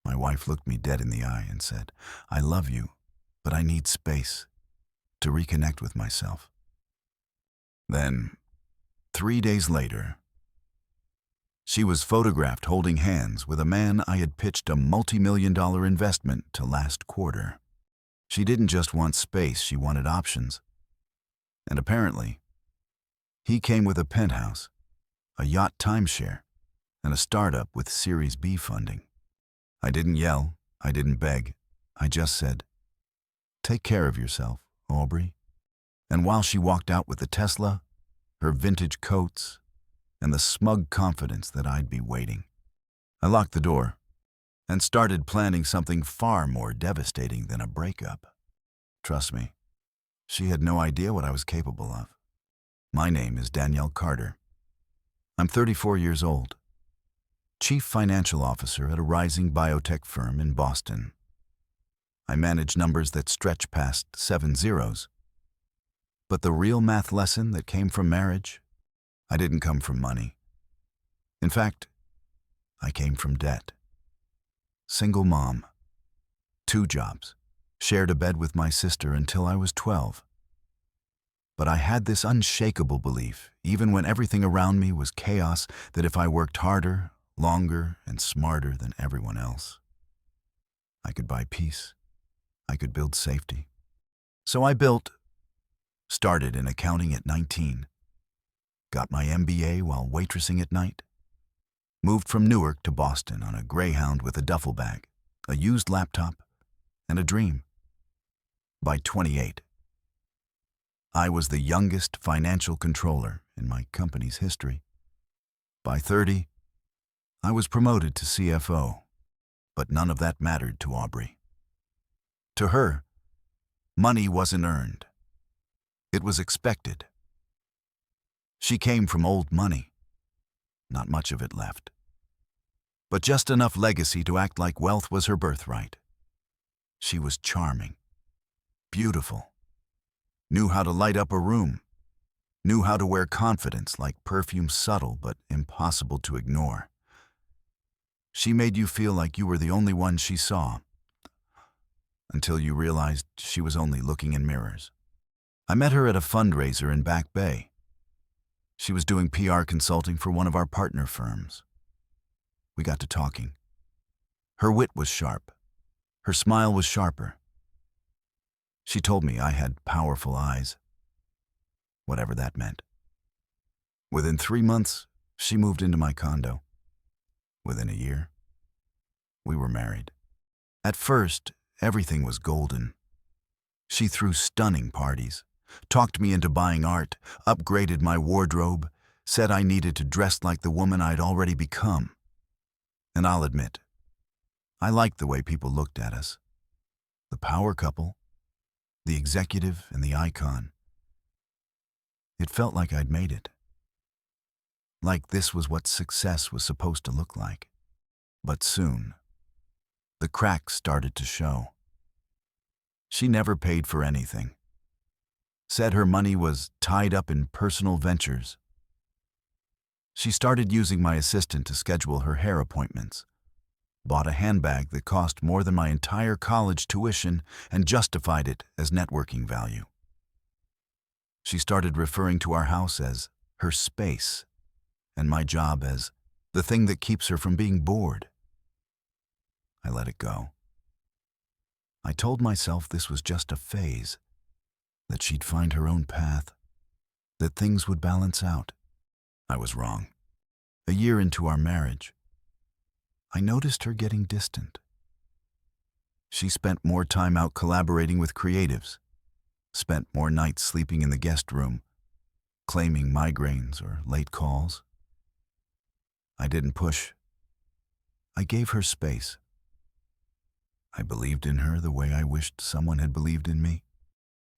My wife looked me dead in the eye and said, "I love you, but I need space to reconnect with myself." Then, 3 days later, she was photographed holding hands with a man I had pitched a multi-million-dollar investment to last quarter. She didn't just want space, she wanted options. And apparently, he came with a penthouse, a yacht timeshare, and a startup with Series B funding. I didn't yell, I didn't beg, I just said, "Take care of yourself, Aubrey." And while she walked out with the Tesla, her vintage coats, and the smug confidence that I'd be waiting, I locked the door and started planning something far more devastating than a breakup. Trust me, she had no idea what I was capable of. My name is Danielle Carter. I'm 34 years old, Chief Financial Officer at a rising biotech firm in Boston. I manage numbers that stretch past 7 zeros. But the real math lesson that came from marriage, I didn't come from money. In fact, I came from debt. Single mom, 2 jobs, shared a bed with my sister until I was 12. But I had this unshakable belief, even when everything around me was chaos, that if I worked harder, longer, and smarter than everyone else, I could buy peace. I could build safety. So I started in accounting at 19, got my MBA while waitressing at night, moved from Newark to Boston on a Greyhound with a duffel bag, a used laptop, and a dream. By 28, I was the youngest financial controller in my company's history. By 30, I was promoted to CFO, but none of that mattered to Aubrey. To her, money wasn't earned. It was expected. She came from old money. Not much of it left. But just enough legacy to act like wealth was her birthright. She was charming, beautiful, knew how to light up a room, knew how to wear confidence like perfume, subtle but impossible to ignore. She made you feel like you were the only one she saw, until you realized she was only looking in mirrors. I met her at a fundraiser in Back Bay. She was doing PR consulting for one of our partner firms. We got to talking. Her wit was sharp. Her smile was sharper. She told me I had powerful eyes, whatever that meant. Within 3 months, she moved into my condo. Within a year, we were married. At first, everything was golden. She threw stunning parties, talked me into buying art, upgraded my wardrobe, said I needed to dress like the woman I'd already become. And I'll admit, I liked the way people looked at us. The power couple, the executive and the icon. It felt like I'd made it. Like this was what success was supposed to look like. But soon, the cracks started to show. She never paid for anything. Said her money was tied up in personal ventures. She started using my assistant to schedule her hair appointments, bought a handbag that cost more than my entire college tuition and justified it as networking value. She started referring to our house as her space, and my job as the thing that keeps her from being bored. I let it go. I told myself this was just a phase, that she'd find her own path, that things would balance out. I was wrong. A year into our marriage, I noticed her getting distant. She spent more time out collaborating with creatives, spent more nights sleeping in the guest room, claiming migraines or late calls. I didn't push. I gave her space. I believed in her the way I wished someone had believed in me.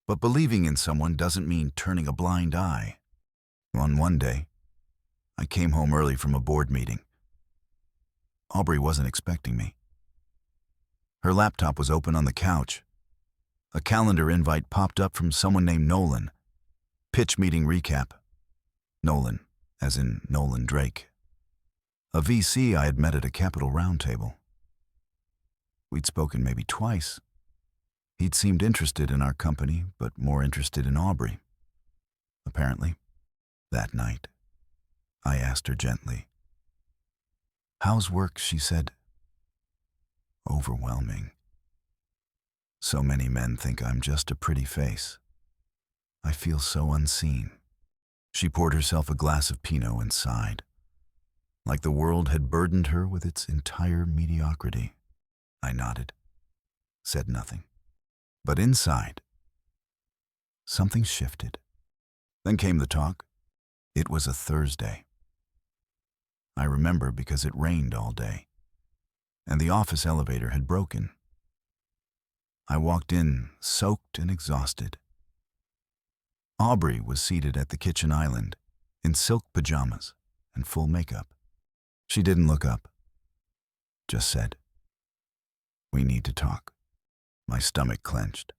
But believing in someone doesn't mean turning a blind eye. On one day, I came home early from a board meeting. Aubrey wasn't expecting me. Her laptop was open on the couch. A calendar invite popped up from someone named Nolan. Pitch meeting recap. Nolan, as in Nolan Drake. A VC I had met at a Capital Roundtable. We'd spoken maybe twice. He'd seemed interested in our company, but more interested in Aubrey. Apparently, that night, I asked her gently. "How's work?" she said. "Overwhelming. So many men think I'm just a pretty face. I feel so unseen." She poured herself a glass of Pinot and sighed, like the world had burdened her with its entire mediocrity. I nodded, said nothing. But inside, something shifted. Then came the talk. It was a Thursday. I remember because it rained all day, and the office elevator had broken. I walked in, soaked and exhausted. Aubrey was seated at the kitchen island, in silk pajamas and full makeup. She didn't look up, just said, "We need to talk." My stomach clenched,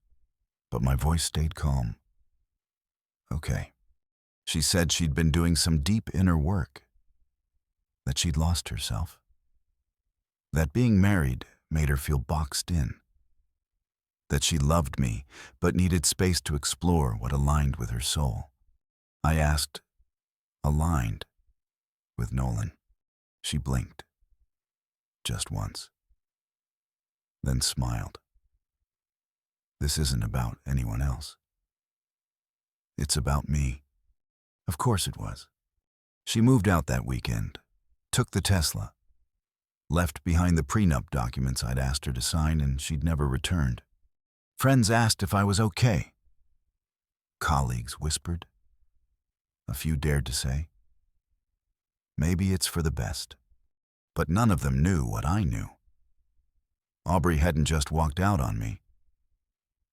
but my voice stayed calm. "Okay." She said she'd been doing some deep inner work, that she'd lost herself, that being married made her feel boxed in, that she loved me but needed space to explore what aligned with her soul. I asked, "Aligned with Nolan?" She blinked, just once, then smiled. "This isn't about anyone else. It's about me." Of course it was. She moved out that weekend, took the Tesla, left behind the prenup documents I'd asked her to sign, and she'd never returned. Friends asked if I was okay. Colleagues whispered. A few dared to say, "Maybe it's for the best." But none of them knew what I knew. Aubrey hadn't just walked out on me.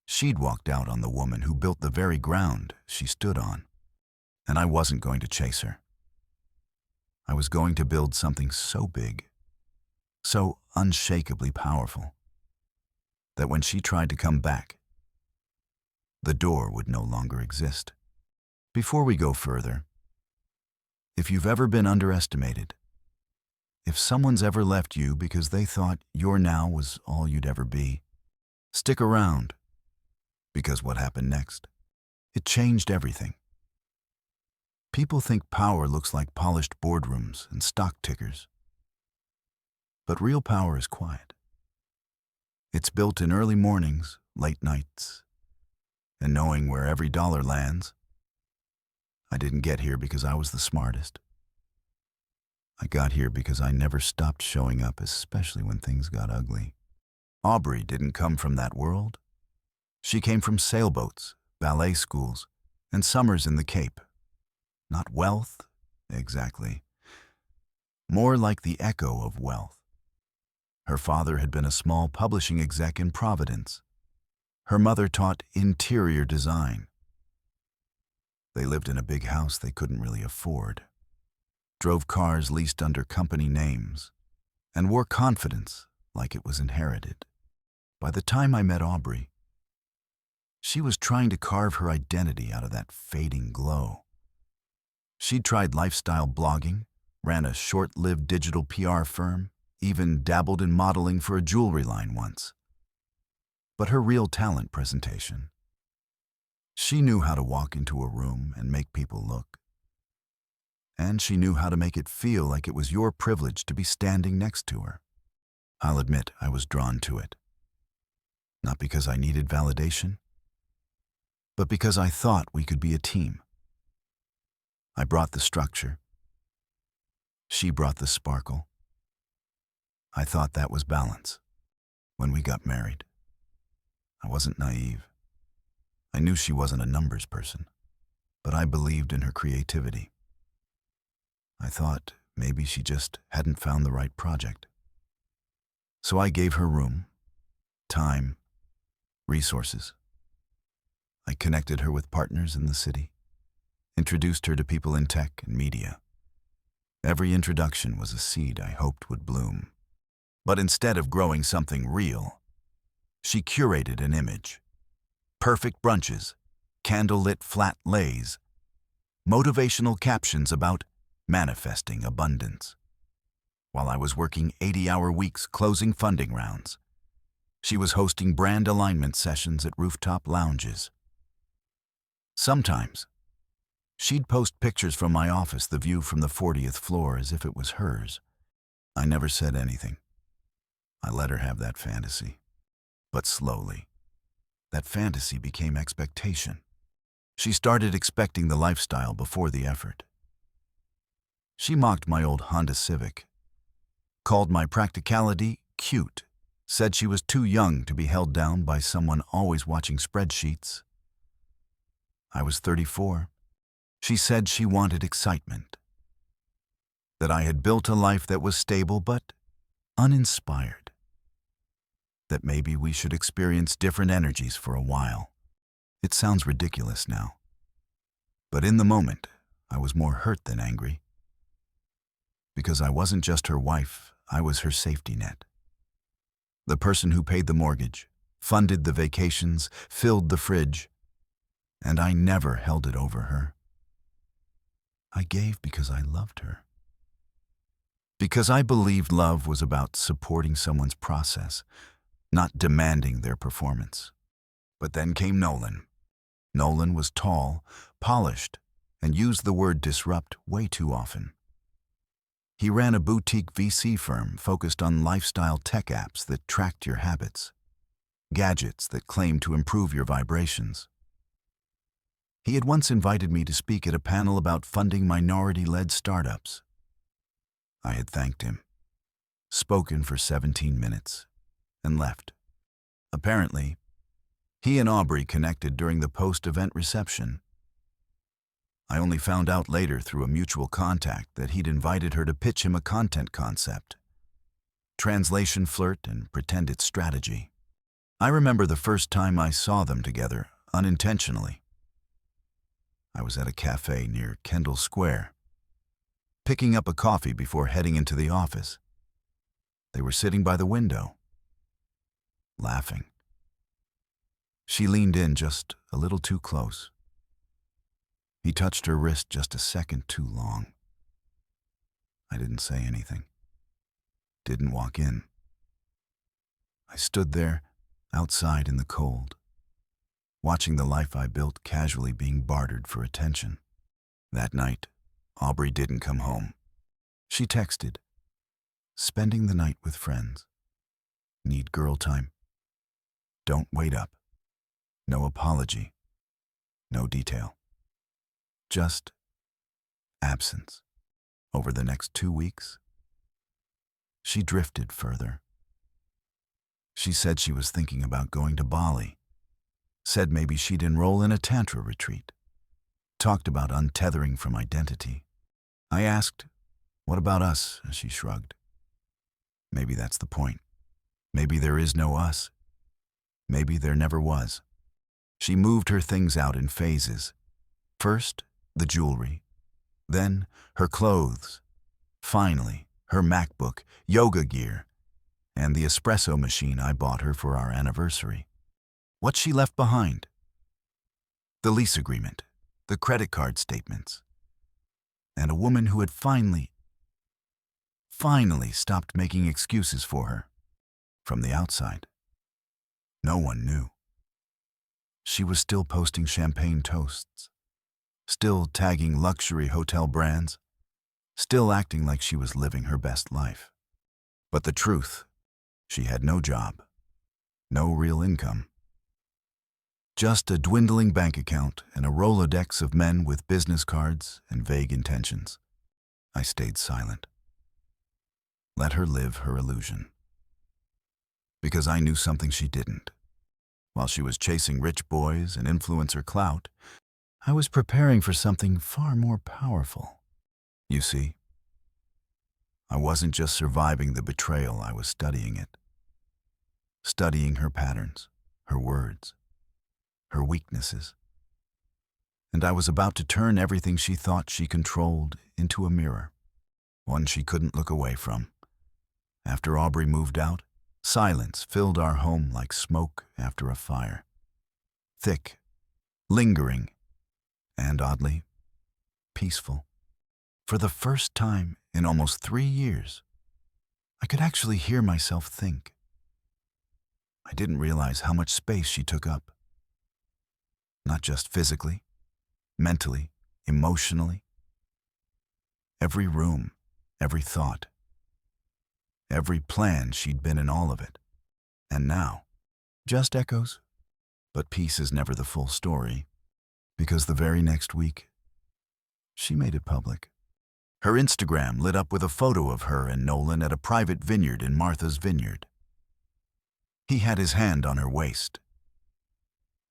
She'd walked out on the woman who built the very ground she stood on. And I wasn't going to chase her. I was going to build something so big, so unshakably powerful, that when she tried to come back, the door would no longer exist. Before we go further, if you've ever been underestimated, if someone's ever left you because they thought your now was all you'd ever be, stick around, because what happened next, it changed everything. People think power looks like polished boardrooms and stock tickers. But real power is quiet. It's built in early mornings, late nights, and knowing where every dollar lands. I didn't get here because I was the smartest. I got here because I never stopped showing up, especially when things got ugly. Aubrey didn't come from that world. She came from sailboats, ballet schools, and summers in the Cape. Not wealth, exactly. More like the echo of wealth. Her father had been a small publishing exec in Providence. Her mother taught interior design. They lived in a big house they couldn't really afford, drove cars leased under company names, and wore confidence like it was inherited. By the time I met Aubrey, she was trying to carve her identity out of that fading glow. She'd tried lifestyle blogging, ran a short-lived digital PR firm, even dabbled in modeling for a jewelry line once. But her real talent presentation. She knew how to walk into a room and make people look. And she knew how to make it feel like it was your privilege to be standing next to her. I'll admit I was drawn to it. Not because I needed validation, but because I thought we could be a team. I brought the structure. She brought the sparkle. I thought that was balance. When we got married, I wasn't naive. I knew she wasn't a numbers person, but I believed in her creativity. I thought maybe she just hadn't found the right project. So I gave her room, time, resources. I connected her with partners in the city, introduced her to people in tech and media. Every introduction was a seed I hoped would bloom. But instead of growing something real, she curated an image. Perfect brunches, candle-lit flat lays, motivational captions about manifesting abundance. While I was working 80-hour weeks closing funding rounds, She was hosting brand alignment sessions at rooftop lounges. Sometimes, she'd post pictures from my office, the view from the 40th floor, as if it was hers. I never said anything. I let her have that fantasy. But slowly, that fantasy became expectation. She started expecting the lifestyle before the effort. She mocked my old Honda Civic, called my practicality cute, said she was too young to be held down by someone always watching spreadsheets. I was 34. She said she wanted excitement, that I had built a life that was stable but uninspired, that maybe we should experience different energies for a while. It sounds ridiculous now, but in the moment, I was more hurt than angry. Because I wasn't just her wife, I was her safety net. The person who paid the mortgage, funded the vacations, filled the fridge, and I never held it over her. I gave because I loved her. Because I believed love was about supporting someone's process, not demanding their performance. But then came Nolan. Nolan was tall, polished, and used the word disrupt way too often. He ran a boutique VC firm focused on lifestyle tech apps that tracked your habits, gadgets that claimed to improve your vibrations. He had once invited me to speak at a panel about funding minority-led startups. I had thanked him, spoken for 17 minutes, and left. Apparently, he and Aubrey connected during the post-event reception. I only found out later through a mutual contact that he'd invited her to pitch him a content concept. Translation flirt and pretend it's strategy. I remember the first time I saw them together, unintentionally. I was at a cafe near Kendall Square, picking up a coffee before heading into the office. They were sitting by the window, laughing. She leaned in just a little too close. He touched her wrist just a second too long. I didn't say anything. Didn't walk in. I stood there, outside in the cold, watching the life I built casually being bartered for attention. That night, Aubrey didn't come home. She texted, "Spending the night with friends. Need girl time. Don't wait up. No apology. No detail. Just absence." Over the next 2 weeks, she drifted further. She said she was thinking about going to Bali, said maybe she'd enroll in a tantra retreat, talked about untethering from identity. I asked, "What about us?" She shrugged. Maybe that's the point. Maybe there is no us. Maybe there never was. She moved her things out in phases. First, the jewelry, then her clothes, finally her MacBook, yoga gear, and the espresso machine I bought her for our anniversary. What she left behind? The lease agreement, the credit card statements, and a woman who had finally stopped making excuses for her. From the outside, no one knew. She was still posting champagne toasts, still tagging luxury hotel brands, still acting like she was living her best life. But the truth, she had no job, no real income. Just a dwindling bank account and a Rolodex of men with business cards and vague intentions. I stayed silent. Let her live her illusion. Because I knew something she didn't. While she was chasing rich boys and influencer clout, I was preparing for something far more powerful. You see, I wasn't just surviving the betrayal, I was studying it. Studying her patterns, her words, her weaknesses. And I was about to turn everything she thought she controlled into a mirror, one she couldn't look away from. After Aubrey moved out, silence filled our home like smoke after a fire. Thick, lingering, and oddly, peaceful. For the first time in almost 3 years, I could actually hear myself think. I I didn't realize how much space she took up. Not just physically, mentally, emotionally. Every room, every thought, every plan, she'd been in all of it. And now, just echoes. But peace is never the full story, because the very next week, she made it public. Her Instagram lit up with a photo of her and Nolan at a private vineyard in Martha's Vineyard. He had his hand on her waist.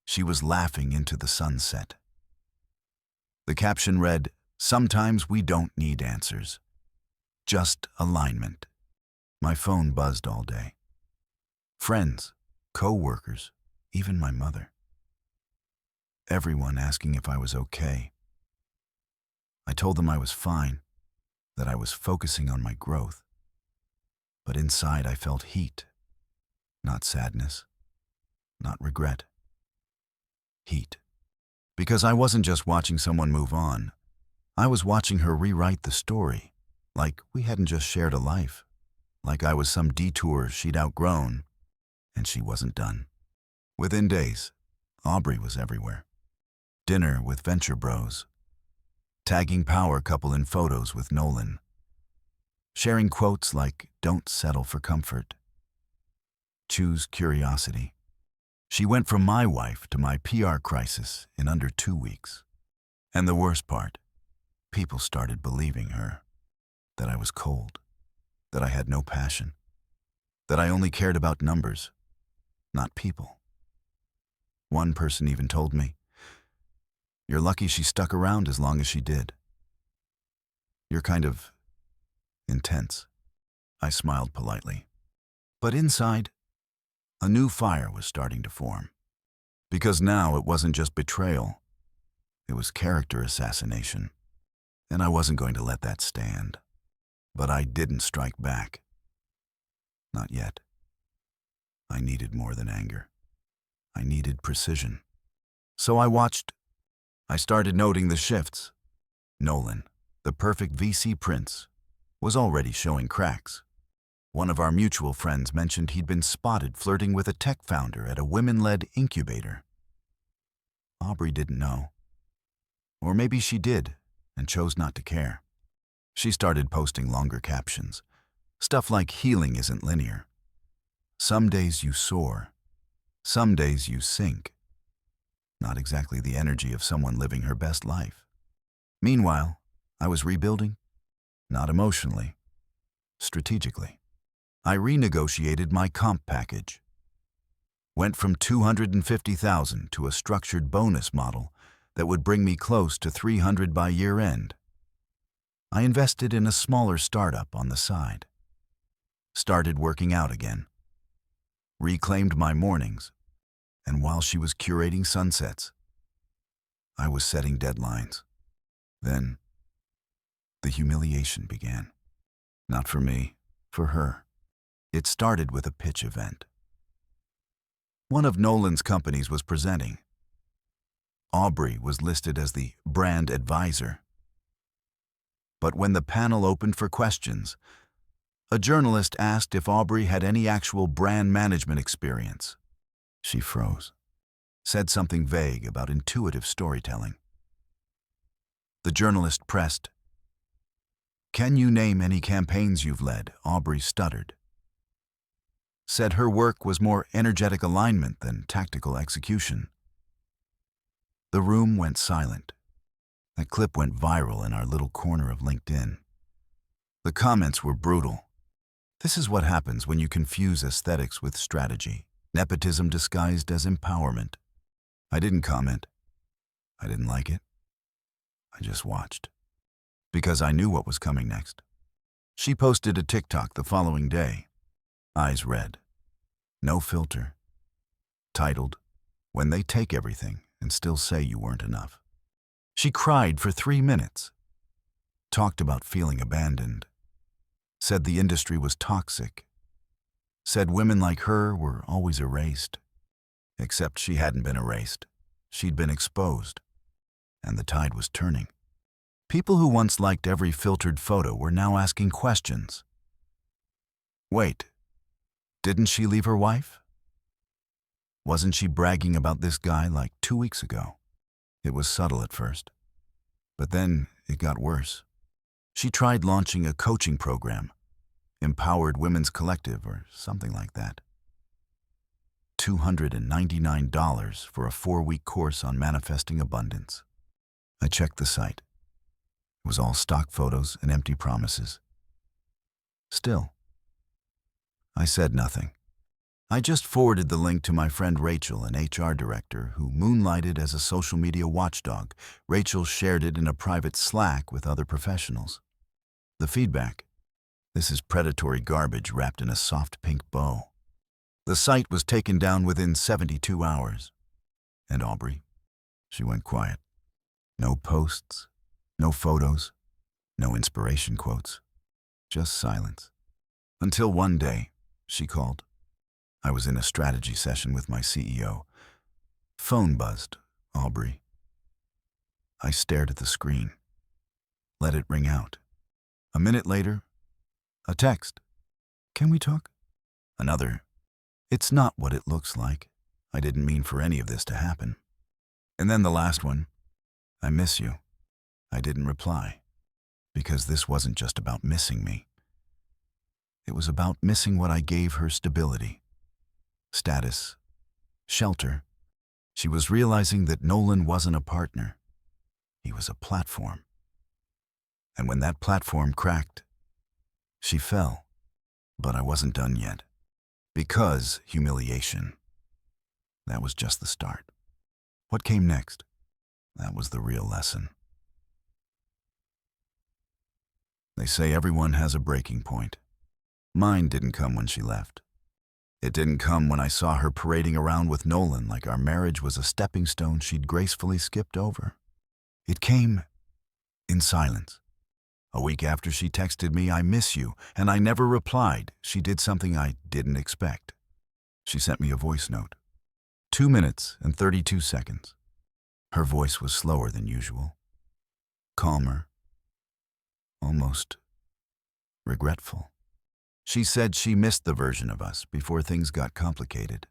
She was laughing into the sunset. The caption read, "Sometimes we don't need answers. Just alignment." My phone buzzed all day. Friends, co-workers, even my mother. Everyone asking if I was okay. I told them I was fine, that I was focusing on my growth. But inside I felt heat, not sadness, not regret. Heat. Because I wasn't just watching someone move on. I was watching her rewrite the story, like we hadn't just shared a life, like I was some detour she'd outgrown, and she wasn't done. Within days, Aubrey was everywhere. Dinner with venture bros, tagging power couple in photos with Nolan, sharing quotes like, "Don't settle for comfort. Choose curiosity." She went from my wife to my PR crisis in under 2 weeks. And the worst part, people started believing her, that I was cold, that I had no passion, that I only cared about numbers, not people. One person even told me, "You're lucky she stuck around as long as she did. You're kind of intense." I smiled politely. But inside, a new fire was starting to form. Because now it wasn't just betrayal, it was character assassination. And I wasn't going to let that stand. But I didn't strike back. Not yet. I needed more than anger. I needed precision. So I watched. I started noting the shifts. Nolan, the perfect VC prince, was already showing cracks. One of our mutual friends mentioned he'd been spotted flirting with a tech founder at a women-led incubator. Aubrey didn't know. Or maybe she did and chose not to care. She started posting longer captions. Stuff like, "Healing isn't linear. Some days you soar. Some days you sink." Not exactly the energy of someone living her best life. Meanwhile, I was rebuilding. Not emotionally. Strategically. I renegotiated my comp package. Went from $250,000 to a structured bonus model that would bring me close to $300 by year end. I invested in a smaller startup on the side. Started working out again. Reclaimed my mornings. And while she was curating sunsets, I was setting deadlines. Then, the humiliation began. Not for me, for her. It started with a pitch event. One of Nolan's companies was presenting. Aubrey was listed as the brand advisor. But when the panel opened for questions, a journalist asked if Aubrey had any actual brand management experience. She froze, said something vague about intuitive storytelling. The journalist pressed, "Can you name any campaigns you've led?" Aubrey stuttered. Said her work was more energetic alignment than tactical execution. The room went silent. That clip went viral in our little corner of LinkedIn. The comments were brutal. This is what happens when you confuse aesthetics with strategy. Nepotism disguised as empowerment. I didn't comment. I didn't like it. I just watched. Because I knew what was coming next. She posted a TikTok the following day. Eyes red. No filter. Titled, "When They Take Everything and Still Say You Weren't Enough." She cried for 3 minutes. Talked about feeling abandoned. Said the industry was toxic. Said women like her were always erased. Except she hadn't been erased. She'd been exposed. And the tide was turning. People who once liked every filtered photo were now asking questions. Wait, didn't she leave her wife? Wasn't she bragging about this guy like 2 weeks ago? It was subtle at first, but then it got worse. She tried launching a coaching program, Empowered Women's Collective or something like that. $299 for a 4-week course on manifesting abundance. I checked the site. It was all stock photos and empty promises. Still, I said nothing. I just forwarded the link to my friend Rachel, an HR director who moonlighted as a social media watchdog. Rachel shared it in a private Slack with other professionals. The feedback: this is predatory garbage wrapped in a soft pink bow. The site was taken down within 72 hours. And Aubrey, she went quiet. No posts, no photos, no inspiration quotes, just silence. Until one day, she called. I was in a strategy session with my CEO. Phone buzzed, Aubrey. I stared at the screen, let it ring out. A minute later, a text. Can we talk? Another. It's not what it looks like. I didn't mean for any of this to happen. And then the last one. I miss you. I didn't reply, because this wasn't just about missing me. It was about missing what I gave her: stability, status, shelter. She was realizing that Nolan wasn't a partner. He was a platform. And when that platform cracked, she fell. But I wasn't done yet. Because humiliation. That was just the start. What came next? That was the real lesson. They say everyone has a breaking point. Mine didn't come when she left. It didn't come when I saw her parading around with Nolan like our marriage was a stepping stone she'd gracefully skipped over. It came in silence. A week after she texted me, "I miss you," and I never replied, she did something I didn't expect. She sent me a voice note. 2 minutes and 32 seconds. Her voice was slower than usual. Calmer. Almost regretful. She said she missed the version of us before things got complicated.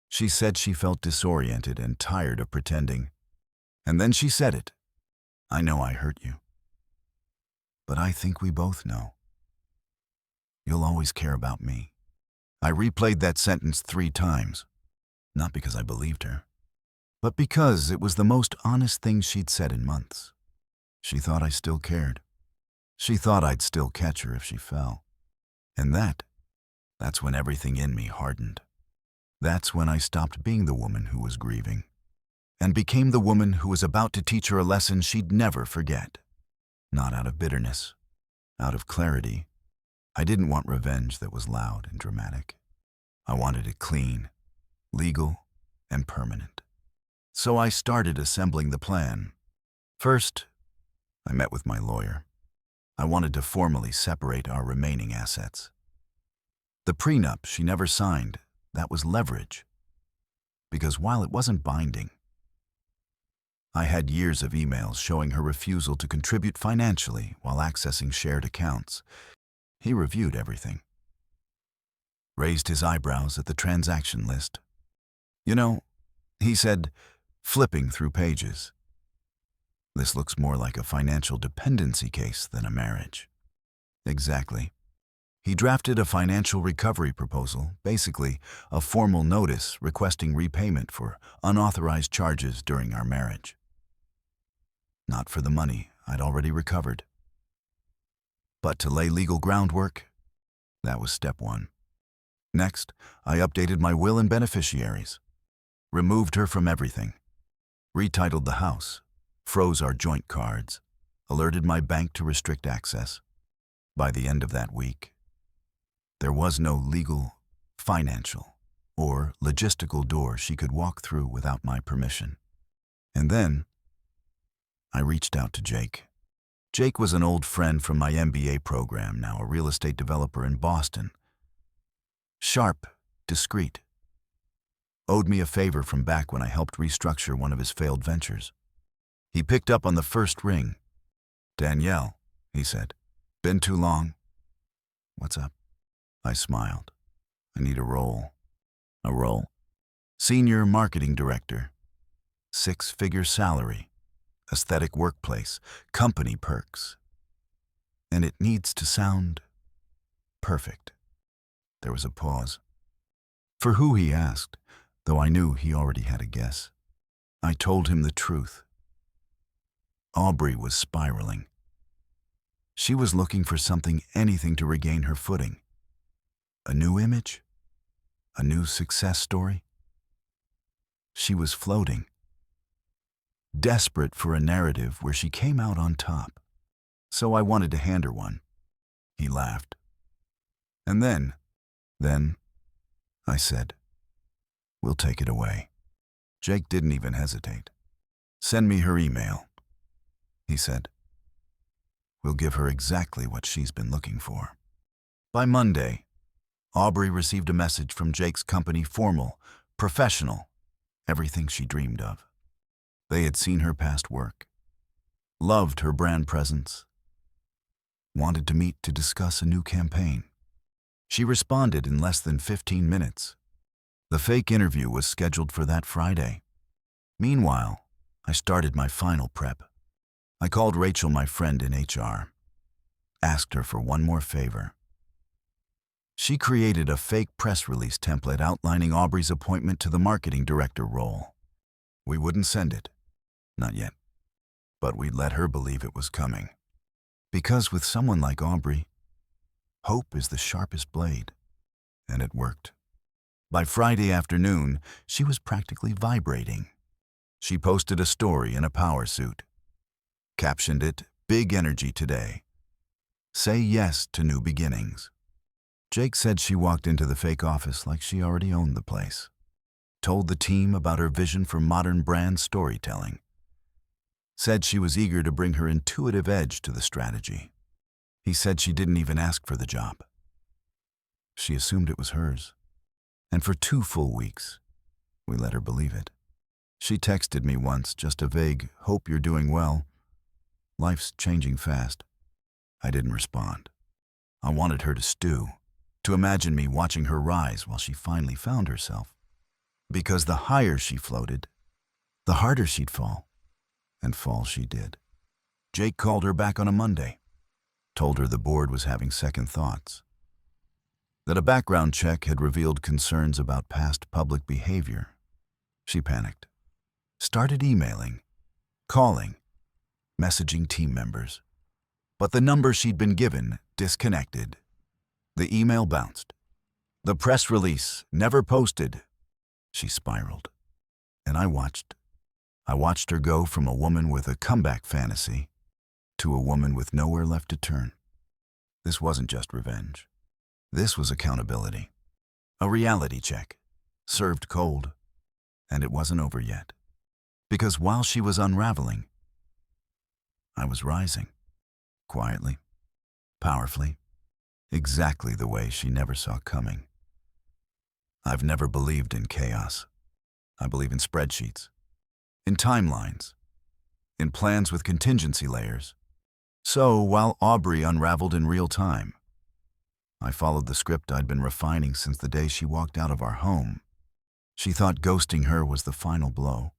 She said she felt disoriented and tired of pretending. And then she said it. I know I hurt you. But I think we both know. You'll always care about me. I replayed that sentence 3 times, not because I believed her, but because it was the most honest thing she'd said in months. She thought I still cared. She thought I'd still catch her if she fell. And that's when everything in me hardened. That's when I stopped being the woman who was grieving and became the woman who was about to teach her a lesson she'd never forget. Not out of bitterness, out of clarity. I didn't want revenge that was loud and dramatic. I wanted it clean, legal, and permanent. So I started assembling the plan. First, I met with my lawyer. I wanted to formally separate our remaining assets. The prenup she never signed, that was leverage. Because while it wasn't binding, I had years of emails showing her refusal to contribute financially while accessing shared accounts. He reviewed everything. Raised his eyebrows at the transaction list. You know, he said, flipping through pages, this looks more like a financial dependency case than a marriage. Exactly. He drafted a financial recovery proposal, basically a formal notice requesting repayment for unauthorized charges during our marriage. Not for the money I'd already recovered. But to lay legal groundwork, that was step 1. Next, I updated my will and beneficiaries, removed her from everything, retitled the house, froze our joint cards, alerted my bank to restrict access. By the end of that week, there was no legal, financial, or logistical door she could walk through without my permission. And then, I reached out to Jake. Jake was an old friend from my MBA program, now a real estate developer in Boston. Sharp, discreet. Owed me a favor from back when I helped restructure one of his failed ventures. He picked up on the first ring. "Danielle," he said. "Been too long?" "What's up?" I smiled. "I need a role." "A role?" Senior marketing director, 6-figure salary, aesthetic workplace, company perks. And it needs to sound perfect. There was a pause. For who, he asked, though I knew he already had a guess. I told him the truth. Aubrey was spiraling. She was looking for something, anything to regain her footing. A new image? A new success story? She was floating, desperate for a narrative where she came out on top. So I wanted to hand her one. He laughed. And then, I said, we'll take it away. Jake didn't even hesitate. Send me her email, he said. We'll give her exactly what she's been looking for. By Monday, Aubrey received a message from Jake's company, formal, professional, everything she dreamed of. They had seen her past work, loved her brand presence, wanted to meet to discuss a new campaign. She responded in less than 15 minutes. The fake interview was scheduled for that Friday. Meanwhile, I started my final prep. I called Rachel, my friend in HR, asked her for one more favor. She created a fake press release template outlining Aubrey's appointment to the marketing director role. We wouldn't send it, not yet, but we'd let her believe it was coming. Because with someone like Aubrey, hope is the sharpest blade, and it worked. By Friday afternoon, she was practically vibrating. She posted a story in a power suit, captioned it, "Big energy today. Say yes to new beginnings." Jake said she walked into the fake office like she already owned the place, told the team about her vision for modern brand storytelling, said she was eager to bring her intuitive edge to the strategy. He said she didn't even ask for the job. She assumed it was hers. And for 2 full weeks, we let her believe it. She texted me once, just a vague, "Hope you're doing well. Life's changing fast." I didn't respond. I wanted her to stew, to imagine me watching her rise while she finally found herself. Because the higher she floated, the harder she'd fall. And fall she did. Jake called her back on a Monday, told her the board was having second thoughts, that a background check had revealed concerns about past public behavior. She panicked, started emailing, calling, messaging team members. But the number she'd been given disconnected. The email bounced. The press release never posted. She spiraled. And I watched. I watched her go from a woman with a comeback fantasy to a woman with nowhere left to turn. This wasn't just revenge. This was accountability. A reality check, served cold. And it wasn't over yet. Because while she was unraveling, I was rising. Quietly, powerfully, exactly the way she never saw coming. I've never believed in chaos. I believe in spreadsheets, in timelines, in plans with contingency layers. So, while Aubrey unraveled in real time, I followed the script I'd been refining since the day she walked out of our home. She thought ghosting her was the final blow.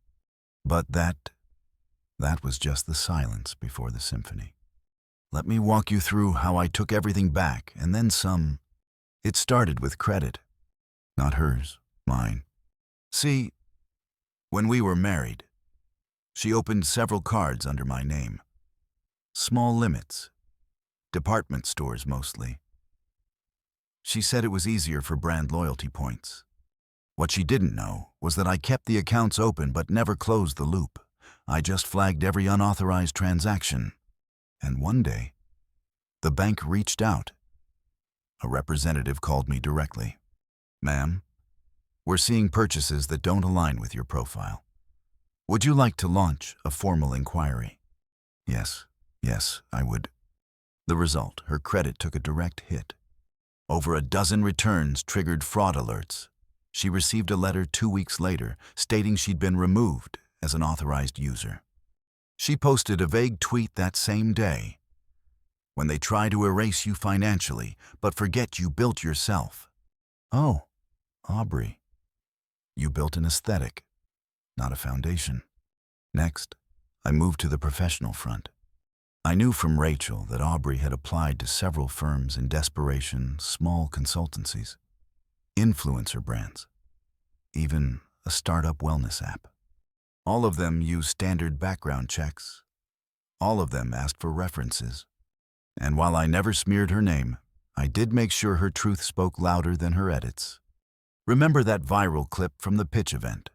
But that was just the silence before the symphony. Let me walk you through how I took everything back, and then some. It started with credit. Not hers, mine. See, when we were married, she opened several cards under my name. Small limits. Department stores mostly. She said it was easier for brand loyalty points. What she didn't know was that I kept the accounts open but never closed the loop. I just flagged every unauthorized transaction. And one day, the bank reached out. A representative called me directly. "Ma'am, we're seeing purchases that don't align with your profile. Would you like to launch a formal inquiry?" Yes, I would. The result, her credit took a direct hit. Over a dozen returns triggered fraud alerts. She received a letter 2 weeks later stating she'd been removed as an authorized user. She posted a vague tweet that same day. "When they try to erase you financially, but forget you built yourself." Oh, Aubrey. You built an aesthetic, not a foundation. Next, I moved to the professional front. I knew from Rachel that Aubrey had applied to several firms in desperation, small consultancies, influencer brands, even a startup wellness app. All of them used standard background checks. All of them asked for references. And while I never smeared her name, I did make sure her truth spoke louder than her edits. Remember that viral clip from the pitch event?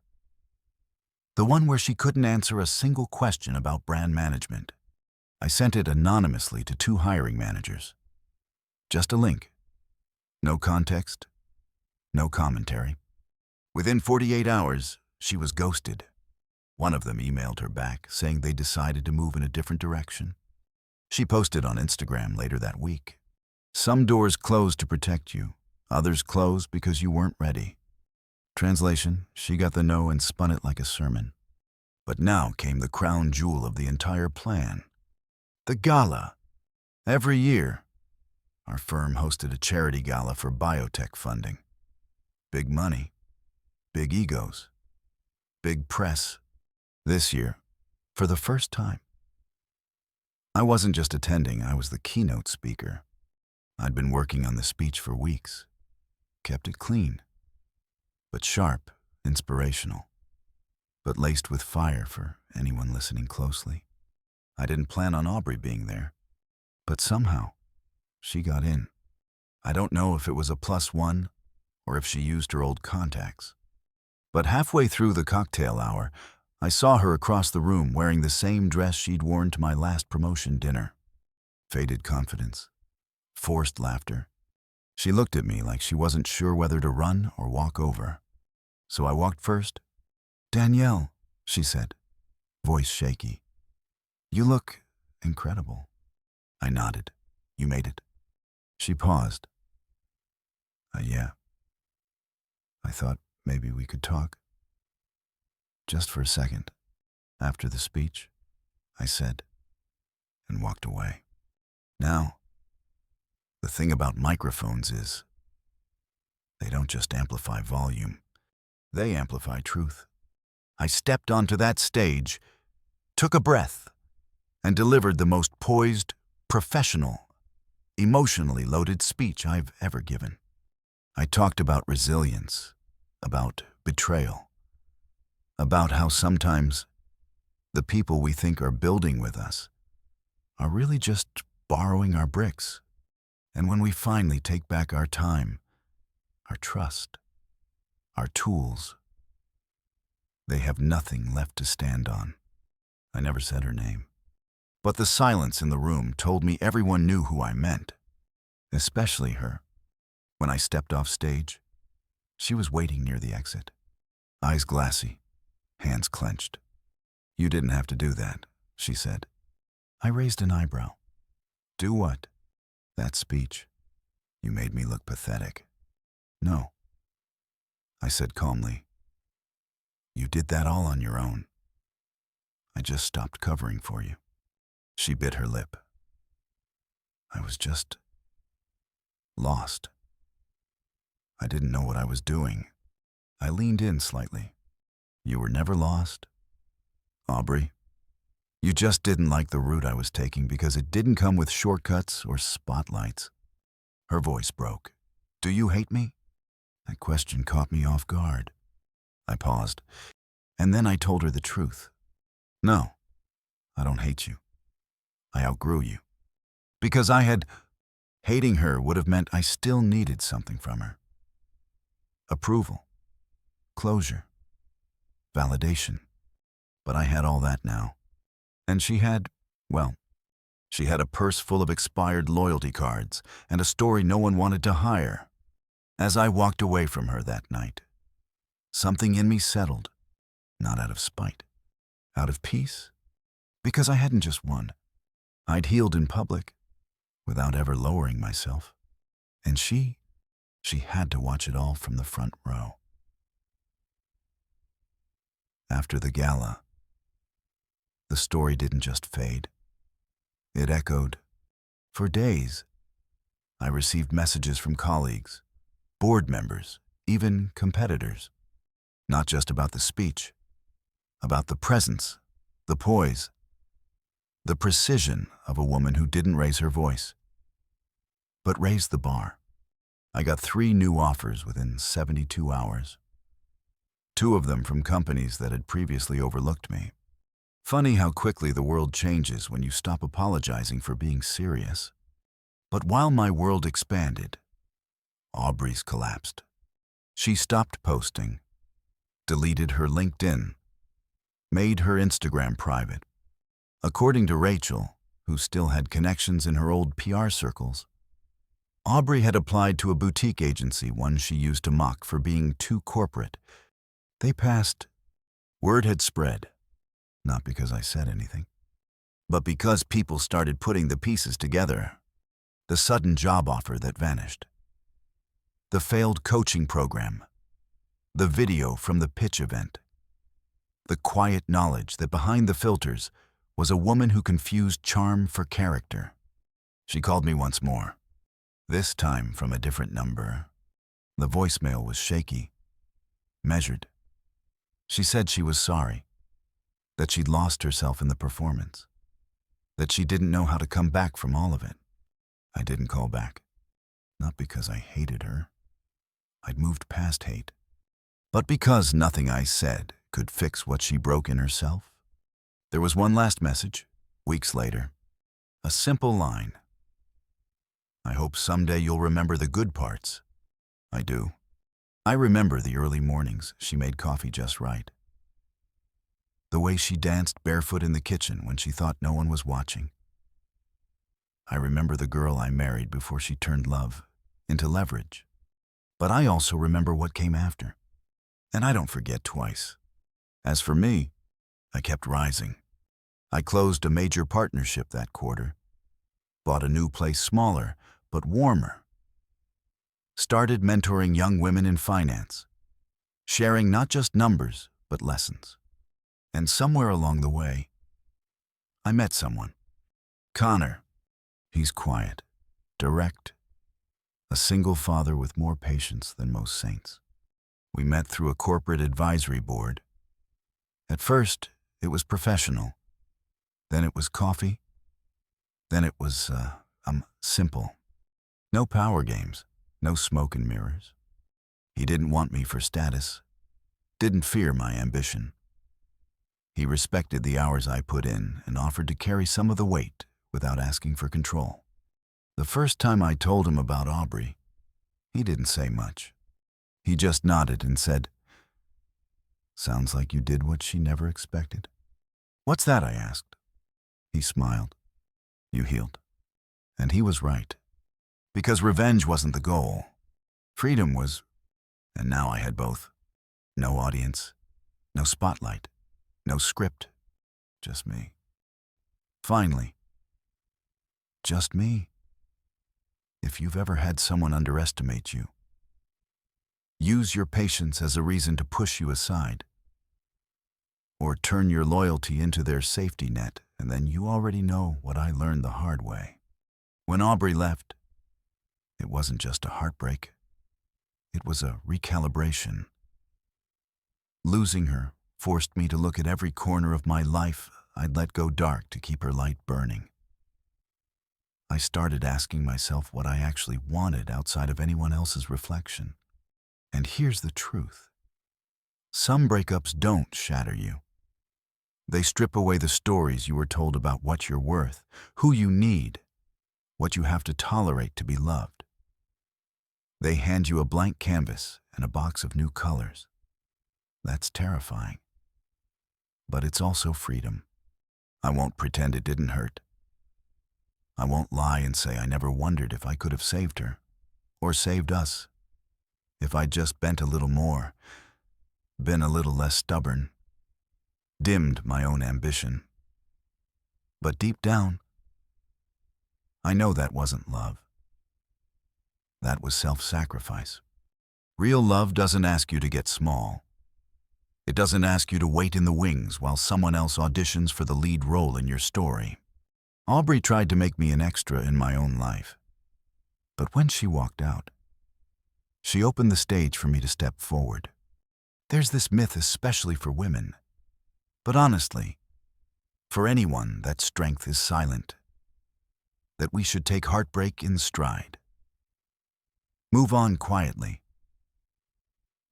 The one where she couldn't answer a single question about brand management. I sent it anonymously to 2 hiring managers. Just a link. No context, no commentary. Within 48 hours, she was ghosted. One of them emailed her back, saying they decided to move in a different direction. She posted on Instagram later that week. Some doors close to protect you, others close because you weren't ready. Translation, she got the no and spun it like a sermon. But now came the crown jewel of the entire plan. The gala. Every year, our firm hosted a charity gala for biotech funding. Big money, big egos, big press. This year, for the first time, I wasn't just attending, I was the keynote speaker. I'd been working on the speech for weeks. Kept it clean, but sharp, inspirational, but laced with fire for anyone listening closely. I didn't plan on Aubrey being there, but somehow, she got in. I don't know if it was a +1 or if she used her old contacts. But halfway through the cocktail hour, I saw her across the room wearing the same dress she'd worn to my last promotion dinner. Faded confidence, forced laughter. She looked at me like she wasn't sure whether to run or walk over. So I walked first. "Danielle," she said, voice shaky. "You look incredible." I nodded. "You made it." She paused. Yeah. I thought maybe we could talk. Just for a second. After the speech, I said, and walked away. Now, the thing about microphones is, they don't just amplify volume, they amplify truth. I stepped onto that stage, took a breath, and delivered the most poised, professional, emotionally loaded speech I've ever given. I talked about resilience, about betrayal, about how sometimes the people we think are building with us are really just borrowing our bricks. And when we finally take back our time, our trust, our tools, they have nothing left to stand on. I never said her name. But the silence in the room told me everyone knew who I meant, especially her. When I stepped off stage, she was waiting near the exit, eyes glassy, hands clenched. "You didn't have to do that," she said. I raised an eyebrow. "Do what?" "That speech. You made me look pathetic." "No," I said calmly. "You did that all on your own. I just stopped covering for you." She bit her lip. I was just lost. I didn't know what I was doing. I leaned in slightly. "You were never lost, Aubrey. You just didn't like the route I was taking because it didn't come with shortcuts or spotlights." Her voice broke. "Do you hate me?" That question caught me off guard. I paused, and then I told her the truth. "No, I don't hate you. I outgrew you." Because hating her would have meant I still needed something from her. Approval, closure, validation. But I had all that now. And she had a purse full of expired loyalty cards and a story no one wanted to hire. As I walked away from her that night, something in me settled, not out of spite, out of peace, because I hadn't just won. I'd healed in public, without ever lowering myself. And she had to watch it all from the front row. After the gala, the story didn't just fade. It echoed. For days, I received messages from colleagues, board members, even competitors. Not just about the speech, about the presence, the poise, the precision of a woman who didn't raise her voice, but raised the bar. I got 3 new offers within 72 hours. 2 of them from companies that had previously overlooked me. Funny how quickly the world changes when you stop apologizing for being serious. But while my world expanded, Aubrey's collapsed. She stopped posting, deleted her LinkedIn, made her Instagram private. According to Rachel, who still had connections in her old PR circles, Aubrey had applied to a boutique agency, one she used to mock for being too corporate. They passed. Word had spread, not because I said anything, but because people started putting the pieces together. The sudden job offer that vanished, the failed coaching program, the video from the pitch event, the quiet knowledge that behind the filters was a woman who confused charm for character. She called me once more, this time from a different number. The voicemail was shaky, measured. She said she was sorry, that she'd lost herself in the performance, that she didn't know how to come back from all of it. I didn't call back, not because I hated her. I'd moved past hate, but because nothing I said could fix what she broke in herself. There was one last message, weeks later, a simple line. I hope someday you'll remember the good parts. I do. I remember the early mornings she made coffee just right. The way she danced barefoot in the kitchen when she thought no one was watching. I remember the girl I married before she turned love into leverage. But I also remember what came after. And I don't forget twice. As for me, I kept rising. I closed a major partnership that quarter, bought a new place smaller but warmer, started mentoring young women in finance, sharing not just numbers but lessons. And somewhere along the way, I met someone. Connor. He's quiet, direct, a single father with more patience than most saints. We met through a corporate advisory board. At first, it was professional. Then it was coffee. Then it was, simple. No power games, no smoke and mirrors. He didn't want me for status, didn't fear my ambition. He respected the hours I put in and offered to carry some of the weight without asking for control. The first time I told him about Aubrey, he didn't say much. He just nodded and said, "Sounds like you did what she never expected." "What's that?" I asked. He smiled. "You healed." And he was right. Because revenge wasn't the goal. Freedom was, and now I had both. No audience, no spotlight, no script, just me. Finally, just me. If you've ever had someone underestimate you, use your patience as a reason to push you aside, or turn your loyalty into their safety net, and then you already know what I learned the hard way. When Aubrey left, it wasn't just a heartbreak. It was a recalibration. Losing her forced me to look at every corner of my life I'd let go dark to keep her light burning. I started asking myself what I actually wanted outside of anyone else's reflection. And here's the truth. Some breakups don't shatter you. They strip away the stories you were told about what you're worth, who you need, what you have to tolerate to be loved. They hand you a blank canvas and a box of new colors. That's terrifying. But it's also freedom. I won't pretend it didn't hurt. I won't lie and say I never wondered if I could have saved her, or saved us, if I'd just bent a little more, been a little less stubborn, dimmed my own ambition. But deep down, I know that wasn't love. That was self-sacrifice. Real love doesn't ask you to get small. It doesn't ask you to wait in the wings while someone else auditions for the lead role in your story. Aubrey tried to make me an extra in my own life. But when she walked out, she opened the stage for me to step forward. There's this myth especially for women, but honestly, for anyone, that strength is silent, that we should take heartbreak in stride. Move on quietly.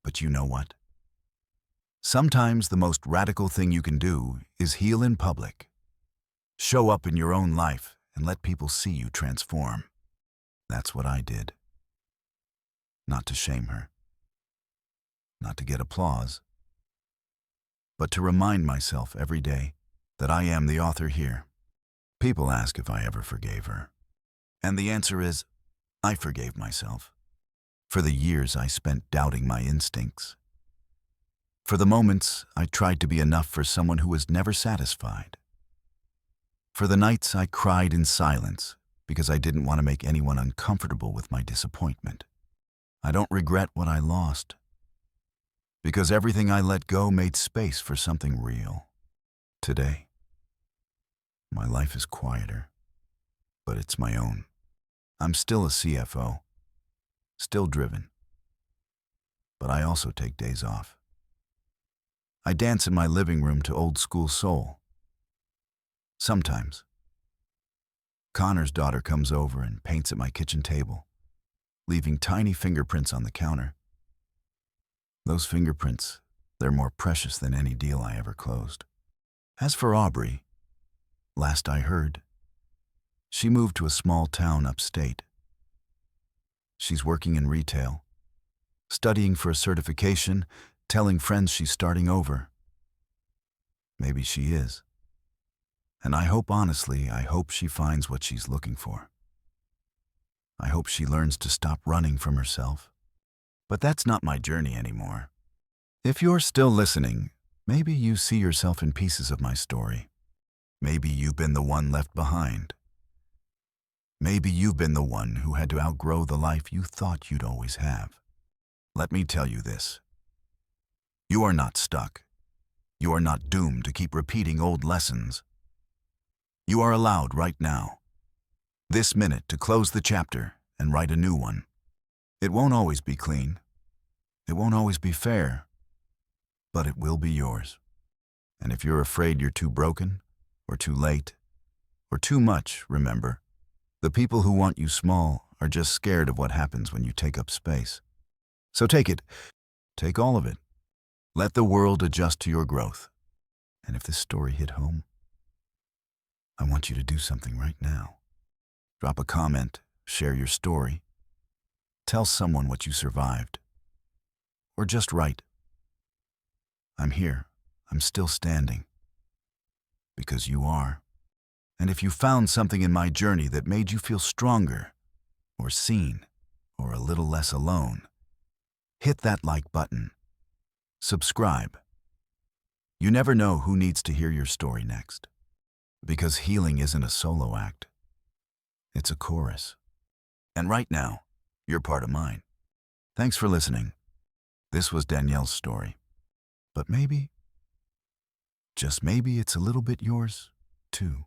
But you know what? Sometimes the most radical thing you can do is heal in public. Show up in your own life and let people see you transform. That's what I did. Not to shame her, not to get applause, but to remind myself every day that I am the author here. People ask if I ever forgave her. And the answer is, I forgave myself. For the years I spent doubting my instincts. For the moments I tried to be enough for someone who was never satisfied. For the nights I cried in silence because I didn't want to make anyone uncomfortable with my disappointment. I don't regret what I lost, because everything I let go made space for something real. Today, my life is quieter, but it's my own. I'm still a CFO, still driven, but I also take days off. I dance in my living room to old school soul. Sometimes, Connor's daughter comes over and paints at my kitchen table, leaving tiny fingerprints on the counter. Those fingerprints, they're more precious than any deal I ever closed. As for Aubrey, last I heard, she moved to a small town upstate. She's working in retail, studying for a certification, telling friends she's starting over. Maybe she is. And I hope, honestly, I hope she finds what she's looking for. I hope she learns to stop running from herself. But that's not my journey anymore. If you're still listening, maybe you see yourself in pieces of my story. Maybe you've been the one left behind. Maybe you've been the one who had to outgrow the life you thought you'd always have. Let me tell you this. You are not stuck. You are not doomed to keep repeating old lessons. You are allowed right now, this minute, to close the chapter and write a new one. It won't always be clean. It won't always be fair, but it will be yours. And if you're afraid you're too broken, or too late, or too much, remember, the people who want you small are just scared of what happens when you take up space. So take it. Take all of it. Let the world adjust to your growth. And if this story hit home, I want you to do something right now. Drop a comment, share your story, tell someone what you survived, or just write, I'm here, I'm still standing, because you are. And if you found something in my journey that made you feel stronger, or seen, or a little less alone, hit that like button. Subscribe. You never know who needs to hear your story next. Because healing isn't a solo act. It's a chorus. And right now, you're part of mine. Thanks for listening. This was Danielle's story. But maybe, just maybe, it's a little bit yours, too.